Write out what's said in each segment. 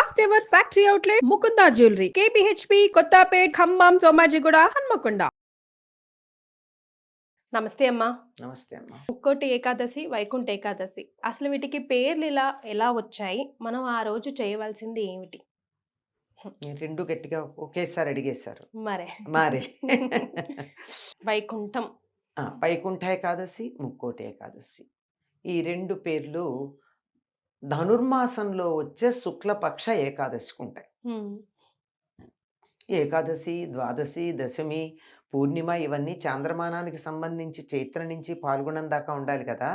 First ever factory outlet Mukunda jewellery KPHB Kothapet Khammam Somajiguda Hanamkonda. నమస్తే అమ్మా. నమస్తే అమ్మా. ముక్కోటి ఏకాదశి, వైకుంఠ ఏకాదశి, అసలు వీటికి పేర్లు ఎలా వచ్చాయి? మనం ఆ రోజు చేయవలసింది ఏమిటి? మీరు రెండు గట్టిగా ఒకేసారి అడిగేశారు. మరే వైకుంఠం, వైకుంఠ ఏకాదశి, ముక్కోటి ఏకాదశి, ఈ రెండు పేర్లు ధనుర్మాసంలో వచ్చే శుక్లపక్ష ఏకాదశికి ఉంటాయి. ఏకాదశి, ద్వాదశి, దశమి, పూర్ణిమ ఇవన్నీ చాంద్రమానానికి సంబంధించి చైత్ర నుంచి పాల్గొనం దాకా ఉండాలి కదా.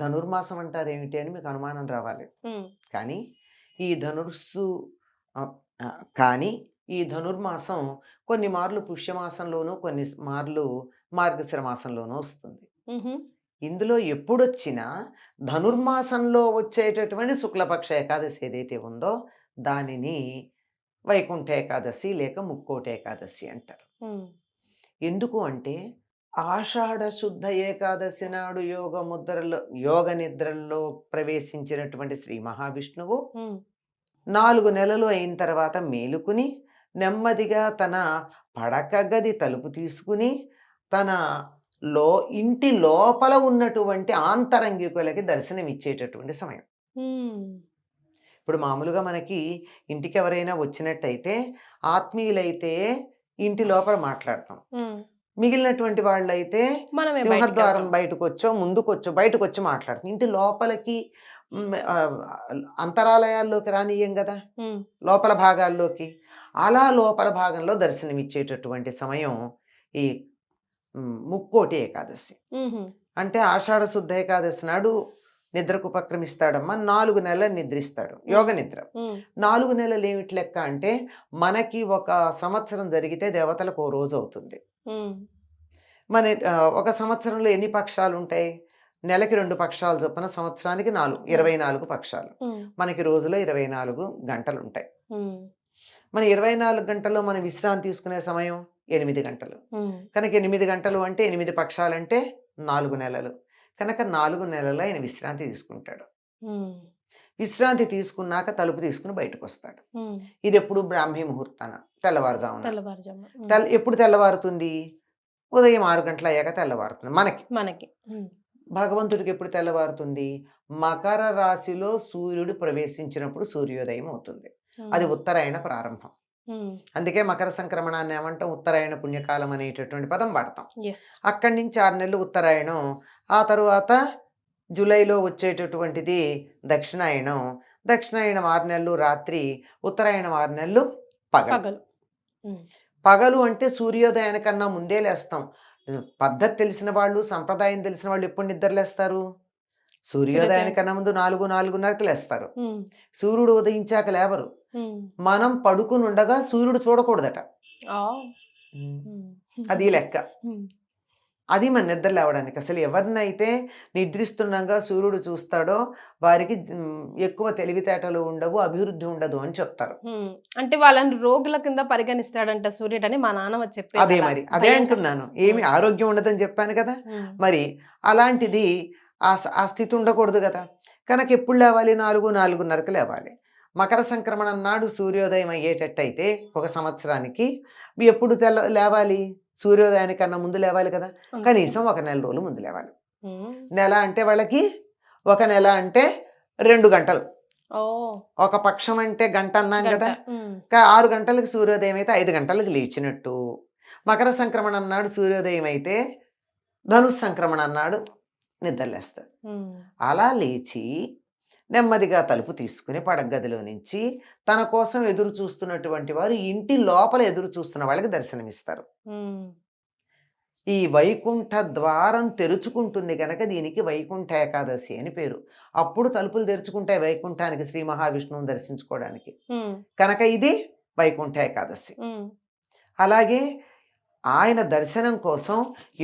ధనుర్మాసం అంటారు ఏమిటి అని మీకు అనుమానం రావాలి. కానీ ఈ ధనుర్సు కానీ ఈ ధనుర్మాసం కొన్ని మార్లు పుష్యమాసంలోనూ కొన్ని మార్లు మార్గశిర మాసంలోనూ వస్తుంది. ఇందులో ఎప్పుడొచ్చినా ధనుర్మాసంలో వచ్చేటటువంటి శుక్లపక్ష ఏకాదశి ఏదైతే ఉందో దానిని వైకుంఠ ఏకాదశి లేక ముక్కోటి ఏకాదశి అంటారు. ఎందుకు అంటే ఆషాఢ శుద్ధ ఏకాదశి నాడు యోగ నిద్రల్లో ప్రవేశించినటువంటి శ్రీ మహావిష్ణువు 4 నెలలు అయిన తర్వాత మేలుకుని నెమ్మదిగా తన పడక గది తలుపు తీసుకుని తన ఇంటి లోపల ఉన్నటువంటి ఆంతరంగికులకి దర్శనం ఇచ్చేటటువంటి సమయం. ఇప్పుడు మామూలుగా మనకి ఇంటికి ఎవరైనా వచ్చినట్టయితే ఆత్మీయులైతే ఇంటి లోపల మాట్లాడతాం, మిగిలినటువంటి వాళ్ళైతే సింహద్వారం బయటకు వచ్చి మాట్లాడతాం. ఇంటి లోపలికి అంతరాలయాల్లోకి రానియ్యం కదా, లోపల భాగాల్లోకి. అలా లోపల భాగంలో దర్శనం ఇచ్చేటటువంటి సమయం ఈ ముక్కోటి ఏకాదశి. అంటే ఆషాఢ శుద్ధ ఏకాదశి నాడు నిద్రకు ఉపక్రమిస్తాడమ్మా. 4 నెలలు నిద్రిస్తాడు, యోగ నిద్ర. 4 నెలలు ఏమిటి లెక్క అంటే మనకి ఒక సంవత్సరం జరిగితే దేవతలకు 1 రోజు అవుతుంది. మన ఒక సంవత్సరంలో ఎన్ని పక్షాలు ఉంటాయి? నెలకి 2 పక్షాలు చొప్పున సంవత్సరానికి 24 పక్షాలు. మనకి రోజులో 24 గంటలు ఉంటాయి. మన 24 గంటల్లో మనం విశ్రాంతి తీసుకునే సమయం 8 గంటలు. కనుక 8 గంటలు అంటే 8 పక్షాలంటే 4 నెలలు. కనుక 4 నెలలు ఆయన విశ్రాంతి తీసుకుంటాడు. విశ్రాంతి తీసుకున్నాక తలుపు తీసుకుని బయటకు వస్తాడు. ఇది ఎప్పుడు బ్రాహ్మీ ముహూర్తాన, తెల్లవారుజామున. ఎప్పుడు తెల్లవారుతుంది? ఉదయం 6 గంటలు అయ్యాక తెల్లవారుతుంది మనకి. భగవంతుడికి ఎప్పుడు తెల్లవారుతుంది? మకర రాశిలో సూర్యుడు ప్రవేశించినప్పుడు సూర్యోదయం అవుతుంది. అది ఉత్తరాయణ ప్రారంభం. అందుకే మకర సంక్రమణాన్ని ఏమంటాం? ఉత్తరాయణ పుణ్యకాలం అనేటటువంటి పదం వాడతాం. అక్కడి నుంచి 6 నెలలు ఉత్తరాయణం. ఆ తరువాత జూలైలో వచ్చేటటువంటిది దక్షిణాయనం. దక్షిణాయనం 6 నెలలు రాత్రి, ఉత్తరాయణం 6 నెలలు పగలు. పగలు అంటే సూర్యోదయానికన్నా ముందే లేస్తాం. పద్ధతి తెలిసిన వాళ్ళు, సంప్రదాయం తెలిసిన వాళ్ళు ఎప్పుడు నిద్రలేస్తారు? సూర్యోదయానికన్నా ముందు 4-4:30కి లేస్తారు. సూర్యుడు ఉదయించాక లేవరు. మనం పడుకుని ఉండగా సూర్యుడు చూడకూడదట. అది లెక్క. అది మన నిద్ర లేవడానికి. అసలు ఎవరినైతే నిద్రిస్తున్నాగా సూర్యుడు చూస్తాడో వారికి ఎక్కువ తెలివితేటలు ఉండవు, అభివృద్ధి ఉండదు అని చెప్తారు. అంటే వాళ్ళని రోగుల కింద పరిగణిస్తాడంట సూర్యుడు అని మా నాన్న చెప్పారు. అదే అంటున్నాను. ఏమి ఆరోగ్యం ఉండదని చెప్పాను కదా. మరి అలాంటిది ఆ స్థితి ఉండకూడదు కదా. కనుక ఎప్పుడు లేవాలి? 4-4:30కి లేవాలి. మకర సంక్రమణం నాడు సూర్యోదయం అయ్యేటట్టయితే ఒక సంవత్సరానికి ఎప్పుడు లేవాలి? సూర్యోదయానికన్నా ముందు లేవాలి కదా. కనీసం 1 నెల రోజులు ముందు లేవాలి. నెల అంటే వాళ్ళకి 1 నెల అంటే 2 గంటలు. ఒక పక్షం అంటే గంట అన్నాం కదా. 6 గంటలకు సూర్యోదయం అయితే 5 గంటలకు లేచినట్టు. మకర సంక్రమణం నాడు సూర్యోదయం అయితే ధనుస్ సంక్రమణం నాడు నిద్రలేస్తాడు. అలా లేచి నెమ్మదిగా తలుపు తీసుకుని పడగదిలో నుంచి తన కోసం ఎదురు చూస్తున్నటువంటి వారు ఇంటి లోపల ఎదురు చూస్తున్న వాళ్ళకి దర్శనమిస్తారు. ఈ వైకుంఠ ద్వారం తెరుచుకుంటుంది కనుక దీనికి వైకుంఠ ఏకాదశి అని పేరు. అప్పుడు తలుపులు తెరుచుకుంటాయి వైకుంఠానికి, శ్రీ మహావిష్ణువుని దర్శించుకోవడానికి. కనుక ఇది వైకుంఠ ఏకాదశి. అలాగే ఆయన దర్శనం కోసం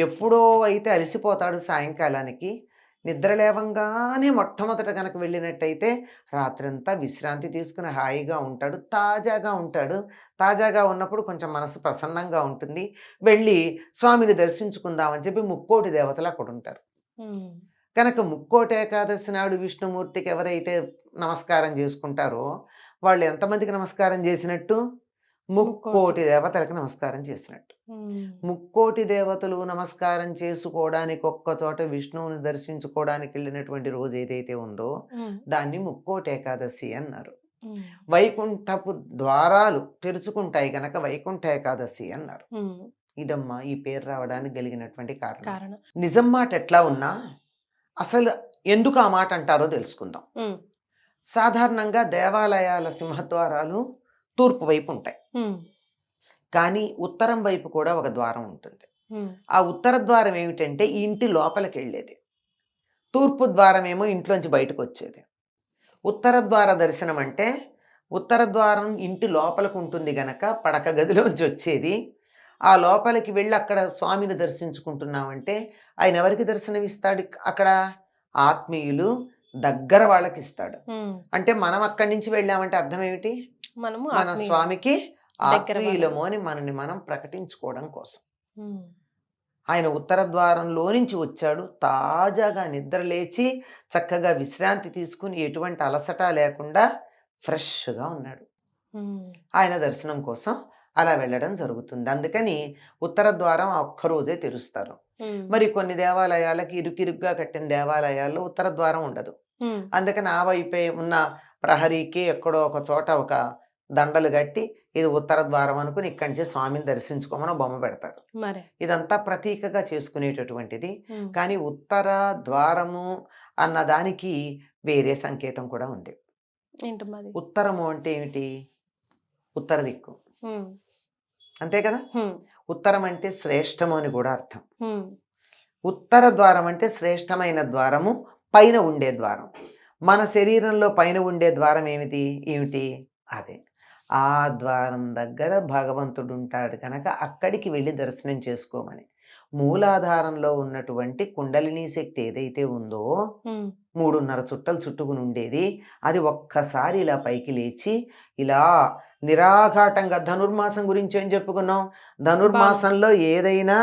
ఎప్పుడో అయితే అలసిపోతాడు సాయంకాలానికి, నిద్ర లేవంగానే మొట్టమొదట కనుక వెళ్ళినట్టయితే రాత్రంతా విశ్రాంతి తీసుకుని హాయిగా ఉంటాడు, తాజాగా ఉంటాడు. తాజాగా ఉన్నప్పుడు కొంచెం మనసు ప్రసన్నంగా ఉంటుంది. వెళ్ళి స్వామిని దర్శించుకుందామని చెప్పి ముక్కోటి దేవతలు అక్కడ ఉంటారు. కనుక ముక్కోటి ఏకాదశి నాడు విష్ణుమూర్తికి ఎవరైతే నమస్కారం చేసుకుంటారో వాళ్ళు ఎంతమందికి నమస్కారం చేసినట్టు? ముక్కోటి దేవతలకు నమస్కారం చేసినట్టు. ముక్కోటి దేవతలు నమస్కారం చేసుకోవడానికి ఒక్క చోట విష్ణువుని దర్శించుకోవడానికి వెళ్ళినటువంటి రోజు ఏదైతే ఉందో దాన్ని ముక్కోటి ఏకాదశి అన్నారు. వైకుంఠపు ద్వారాలు తెరుచుకుంటాయి గనక వైకుంఠ ఏకాదశి అన్నారు. ఇదమ్మా ఈ పేరు రావడానికి కలిగినటువంటి కారణం. నిజం మాట ఎట్లా ఉన్నా అసలు ఎందుకు ఆ మాట అంటారో తెలుసుకుందాం. సాధారణంగా దేవాలయాల సింహద్వారాలు తూర్పు వైపు ఉంటాయి, కానీ ఉత్తరం వైపు కూడా ఒక ద్వారం ఉంటుంది. ఆ ఉత్తర ద్వారం ఏమిటంటే ఈ ఇంటి లోపలికి వెళ్ళేది, తూర్పు ద్వారం ఏమో ఇంట్లోంచి బయటకు వచ్చేది. ఉత్తర ద్వార దర్శనం అంటే ఉత్తర ద్వారం ఇంటి లోపలికి ఉంటుంది గనక పడక గదిలోంచి వచ్చేది. ఆ లోపలికి వెళ్ళి అక్కడ స్వామిని దర్శించుకుంటున్నామంటే ఆయన ఎవరికి దర్శనం ఇస్తాడు? అక్కడ ఆత్మీయులు దగ్గర వాళ్ళకి ఇస్తాడు. అంటే మనం అక్కడి నుంచి వెళ్ళామంటే అర్థం ఏమిటి? మన స్వామికి ఆత్మీయులము అని మనని మనం ప్రకటించుకోవడం కోసం. ఆయన ఉత్తర ద్వారంలో నుంచి వచ్చాడు, తాజాగా నిద్ర లేచి చక్కగా విశ్రాంతి తీసుకుని ఎటువంటి అలసట లేకుండా ఫ్రెష్గా ఉన్నాడు. ఆయన దర్శనం కోసం అలా వెళ్ళడం జరుగుతుంది. అందుకని ఉత్తర ద్వారం ఒక్కరోజే తెరుస్తారు. మరి కొన్ని దేవాలయాలకి ఇరుకిరుగ్గా కట్టిన దేవాలయాల్లో ఉత్తర ద్వారం ఉండదు. అందుకని ఆ వైపే ఉన్న ప్రహరీకి ఎక్కడో ఒక చోట ఒక దండలు కట్టి ఇది ఉత్తర ద్వారం అనుకుని ఇక్కడి నుంచి స్వామిని దర్శించుకోమని బొమ్మ పెడతారు. ఇదంతా ప్రతీకగా చేసుకునేటటువంటిది. కానీ ఉత్తర ద్వారము అన్న దానికి వేరే సంకేతం కూడా ఉంది. ఉత్తరము అంటే ఏమిటి? ఉత్తర దిక్కు, అంతే కదా. ఉత్తరం అంటే శ్రేష్టము అని కూడా అర్థం. ఉత్తర ద్వారం అంటే శ్రేష్టమైన ద్వారము, పైన ఉండే ద్వారం. మన శరీరంలో పైన ఉండే ద్వారం ఏమిటి? అదే ఆ ద్వారం దగ్గర భగవంతుడు ఉంటాడు కనుక అక్కడికి వెళ్ళి దర్శనం చేసుకోమని. మూలాధారంలో ఉన్నటువంటి కుండలిని శక్తి ఏదైతే ఉందో 3.5 చుట్టలు చుట్టుకుని ఉండేది, అది ఒక్కసారి ఇలా పైకి లేచి ఇలా నిరాఘాటంగా, ధనుర్మాసం గురించి ఏం చెప్పుకున్నాం? ధనుర్మాసంలో ఏదైనా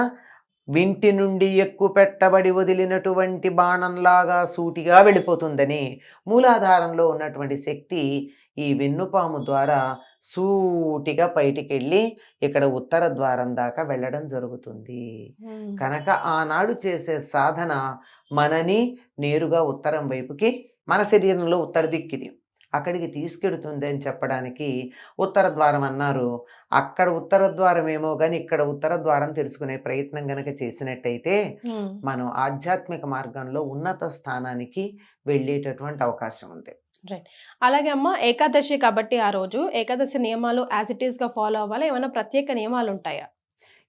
వింటి నుండి ఎక్కువ పెట్టబడి వదిలినటువంటి బాణంలాగా సూటిగా వెళ్ళిపోతుందని మూలాధారంలో ఉన్నటువంటి శక్తి ఈ వెన్నుపాము ద్వారా సూటిగా బయటికి వెళ్ళి ఇక్కడ ఉత్తర ద్వారం దాకా వెళ్ళడం జరుగుతుంది. కనుక ఆనాడు చేసే సాధన మనని నేరుగా ఉత్తరం వైపుకి, మన శరీరంలో ఉత్తర దిక్కిది, అక్కడికి తీసుకెడుతుంది అని చెప్పడానికి ఉత్తర ద్వారం అన్నారు. అక్కడ ఉత్తర ద్వారం ఏమో కానీ ఇక్కడ ఉత్తర ద్వారం తెలుసుకునే ప్రయత్నం గనక చేసినట్టయితే మనం ఆధ్యాత్మిక మార్గంలో ఉన్నత స్థానానికి వెళ్ళేటటువంటి అవకాశం ఉంది. రైట్. అలాగే అమ్మ, ఏకాదశి కాబట్టి ఆ రోజు ఏకాదశి నియమాలు యాజ్ ఇట్ ఈస్ గా ఫాలో అవ్వాలి, ఏమైనా ప్రత్యేక నియమాలు ఉంటాయా?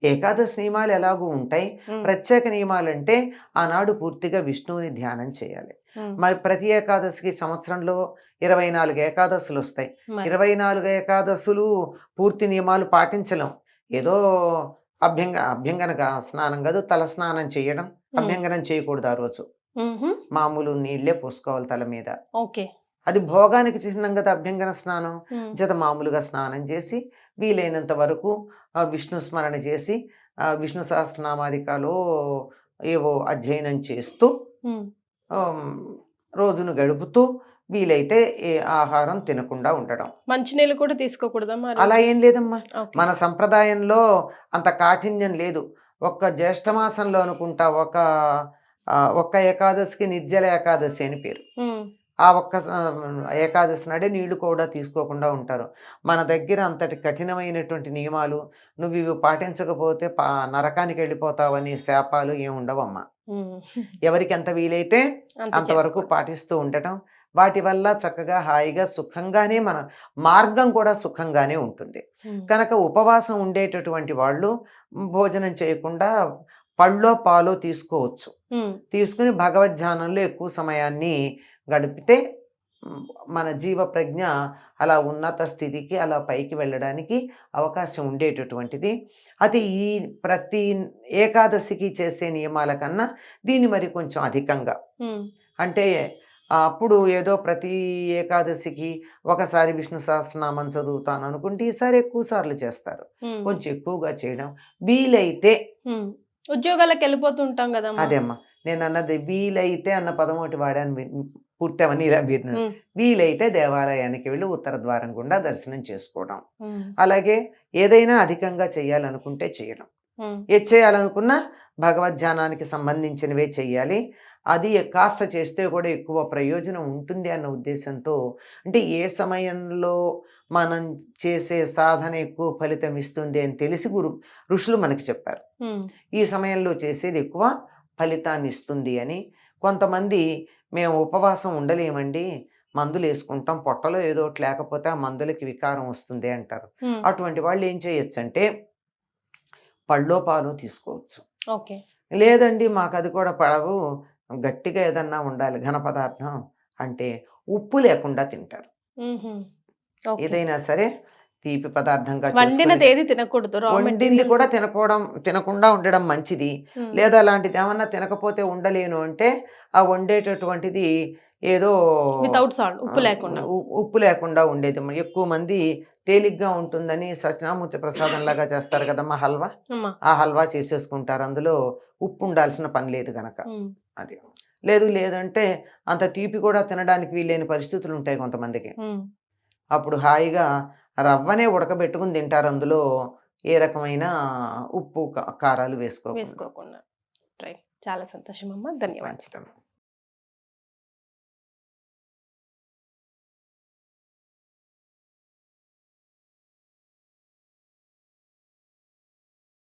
ఏకాదశి నియమాలు ఎలాగూ ఉంటాయి. ప్రత్యేక నియమాలు అంటే ఆనాడు పూర్తిగా విష్ణువుని ధ్యానం చేయాలి. మరి ప్రతి ఏకాదశికి సంవత్సరంలో 24 ఏకాదశులు వస్తాయి. 24 ఏకాదశులు పూర్తి నియమాలు పాటించలేం. ఏదో అభ్యంగన స్నానం కాదు, తల స్నానం చేయడం, అభ్యంగనం చేయకూడదు ఆ రోజు. మామూలు నీళ్లే పోసుకోవాలి తల మీద. ఓకే, అది భోగానికి చిహ్నం కదా అభ్యంగన స్నానం. జత మామూలుగా స్నానం చేసి వీలైనంత వరకు విష్ణు స్మరణ చేసి విష్ణు సహస్రనామాదికాలో ఏవో అధ్యయనం చేస్తూ రోజును గడుపుతూ వీలైతే ఆహారం తినకుండా ఉండడం. మంచినీళ్ళు కూడా తీసుకోకూడదా? అలా ఏం లేదమ్మా, మన సంప్రదాయంలో అంత కాఠిన్యం లేదు. ఒక్క జ్యేష్ఠమాసంలో అనుకుంటా ఒక్క ఏకాదశికి నిర్జల ఏకాదశి అని పేరు. ఆ ఒక్క ఏకాదశి నాడే నీళ్లు కూడా తీసుకోకుండా ఉంటారు. మన దగ్గర అంతటి కఠినమైనటువంటి నియమాలు, నువ్వు ఇవి పాటించకపోతే నరకానికి వెళ్ళిపోతావని శాపాలు ఏమి ఉండవమ్మా. ఎవరికి ఎంత వీలైతే అంతవరకు పాటిస్తూ ఉండటం, వాటి వల్ల చక్కగా హాయిగా సుఖంగానే మన మార్గం కూడా సుఖంగానే ఉంటుంది. కనుక ఉపవాసం ఉండేటటువంటి వాళ్ళు భోజనం చేయకుండా పళ్ళో పాలో తీసుకోవచ్చు. తీసుకుని భగవద్ధ్యానంలో ఎక్కువ సమయాన్ని గడిపితే మన జీవ ప్రజ్ఞ అలా ఉన్నత స్థితికి అలా పైకి వెళ్ళడానికి అవకాశం ఉండేటటువంటిది. అది ఈ ప్రతి ఏకాదశికి చేసే నియమాల కన్నా దీన్ని మరి కొంచెం అధికంగా, అంటే అప్పుడు ఏదో ప్రతి ఏకాదశికి ఒకసారి విష్ణు సహస్రనామం చదువుతాను అనుకుంటే ఈసారి ఎక్కువ సార్లు చేస్తారు. కొంచెం ఎక్కువగా చేయడం వీలైతే. ఉద్యోగాలకు వెళ్ళిపోతుంటాం కదా. అదేమ్మా నేను అన్నది, వీలైతే అన్న పదం ఒకటి వాడాను, పూర్తి అవన్నీ ఇలా వీలైతే దేవాలయానికి వెళ్ళి ఉత్తర ద్వారం గుండా దర్శనం చేసుకోవడం. అలాగే ఏదైనా అధికంగా చేయాలనుకుంటే చేయడం. ఏది చేయాలనుకున్నా భగవద్ధ్యానానికి సంబంధించినవే చెయ్యాలి. అది కాస్త చేస్తే కూడా ఎక్కువ ప్రయోజనం ఉంటుంది అన్న ఉద్దేశంతో, అంటే ఏ సమయంలో మనం చేసే సాధన ఎక్కువ ఫలితం ఇస్తుంది అని తెలిసి ఋషులు మనకి చెప్పారు. ఈ సమయంలో చేసేది ఎక్కువ ఫలితాన్ని ఇస్తుంది అని. కొంతమంది మేము ఉపవాసం ఉండలేమండి, మందులు వేసుకుంటాం, పొట్టలో ఏదో ఒకటి లేకపోతే ఆ మందులకి వికారం వస్తుంది అంటారు. అటువంటి వాళ్ళు ఏం చేయొచ్చు అంటే పళ్ళో పాలు తీసుకోవచ్చు. ఓకే. లేదండి మాకు అది కూడా పడవు, గట్టిగా ఏదన్నా ఉండాలి ఘన పదార్థం అంటే ఉప్పు లేకుండా తింటారు. ఏదైనా సరే తీపి పదార్థంగా తినకూడదు, వండింది కూడా తినకుండా ఉండడం మంచిది. లేదా అలాంటిది ఏమన్నా తినకపోతే ఉండలేను అంటే ఆ వండేటటువంటిది ఏదో ఉప్పు లేకుండా ఉండేది. ఎక్కువ మంది తేలిగ్గా ఉంటుందని సత్యనామూర్తి ప్రసాదం లాగా చేస్తారు కదమ్మా హల్వా, ఆ హల్వా చేసేసుకుంటారు. అందులో ఉప్పు ఉండాల్సిన పని లేదు గనక. అది లేదంటే అంత తీపి కూడా తినడానికి వీలైన పరిస్థితులు ఉంటాయి కొంతమందికి. అప్పుడు హాయిగా రవ్వనే ఉడకబెట్టుకుని తింటారు, అందులో ఏ రకమైన ఉప్పు కారాలు వేసుకోకుండా. చాలా సంతోషం అమ్మా, ధన్యవాదాలు.